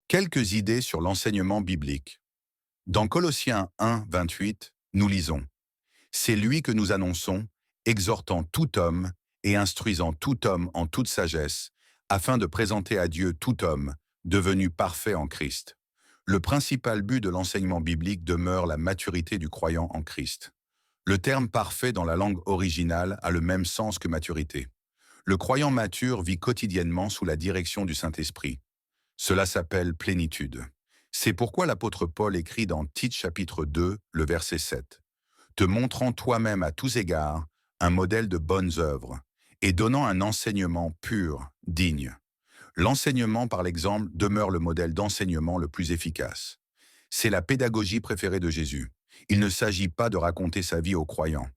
Quelques idées sur l'enseignement biblique. Dans Colossiens 1, 28, nous lisons: C'est lui que nous annonçons, exhortant tout homme et instruisant tout homme en toute sagesse, afin de présenter à Dieu tout homme, devenu parfait en Christ. Le principal but de l'enseignement biblique demeure la maturité du croyant en Christ. Le terme parfait dans la langue originale a le même sens que maturité. Le croyant mature vit quotidiennement sous la direction du Saint-Esprit. Cela s'appelle plénitude. C'est pourquoi l'apôtre Paul écrit dans Tite chapitre 2, le verset 7, te montrant toi-même à tous égards un modèle de bonnes œuvres et donnant un enseignement pur, digne. L'enseignement par l'exemple demeure le modèle d'enseignement le plus efficace. C'est la pédagogie préférée de Jésus. Il ne s'agit pas de raconter sa vie aux croyants.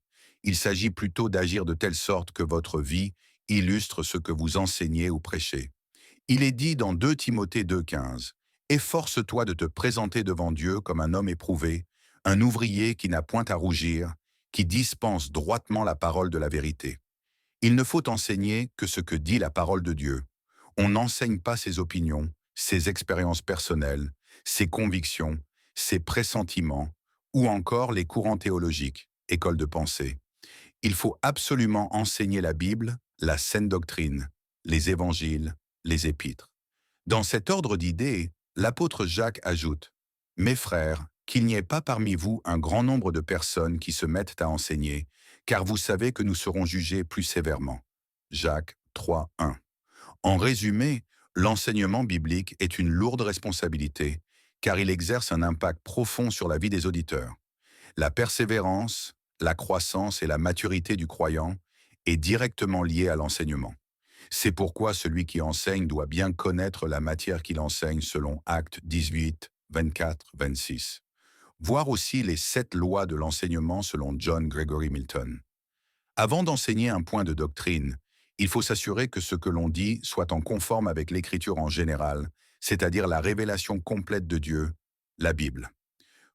Il s'agit plutôt d'agir de telle sorte que votre vie illustre ce que vous enseignez ou prêchez. Il est dit dans 2 Timothée 2,15, « Efforce-toi de te présenter devant Dieu comme un homme éprouvé, un ouvrier qui n'a point à rougir, qui dispense droitement la parole de la vérité. » Il ne faut enseigner que ce que dit la parole de Dieu. On n'enseigne pas ses opinions, ses expériences personnelles, ses convictions, ses pressentiments, ou encore les courants théologiques, écoles de pensée. Il faut absolument enseigner la Bible, la saine doctrine, les évangiles, les épîtres. Dans cet ordre d'idées, l'apôtre Jacques ajoute: « Mes frères, qu'il n'y ait pas parmi vous un grand nombre de personnes qui se mettent à enseigner, car vous savez que nous serons jugés plus sévèrement. » Jacques 3, 1. En résumé, l'enseignement biblique est une lourde responsabilité, car il exerce un impact profond sur la vie des auditeurs. La persévérance, la croissance et la maturité du croyant est directement liée à l'enseignement. C'est pourquoi celui qui enseigne doit bien connaître la matière qu'il enseigne selon Actes 18, 24, 26. Voir aussi les 7 lois de l'enseignement selon John Gregory Milton. Avant d'enseigner un point de doctrine, il faut s'assurer que ce que l'on dit soit en conforme avec l'Écriture en général, c'est-à-dire la révélation complète de Dieu, la Bible.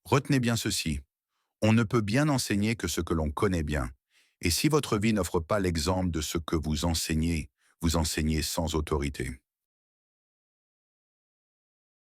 Retenez bien ceci: on ne peut bien enseigner que ce que l'on connaît bien. Et si votre vie n'offre pas l'exemple de ce que vous enseignez sans autorité.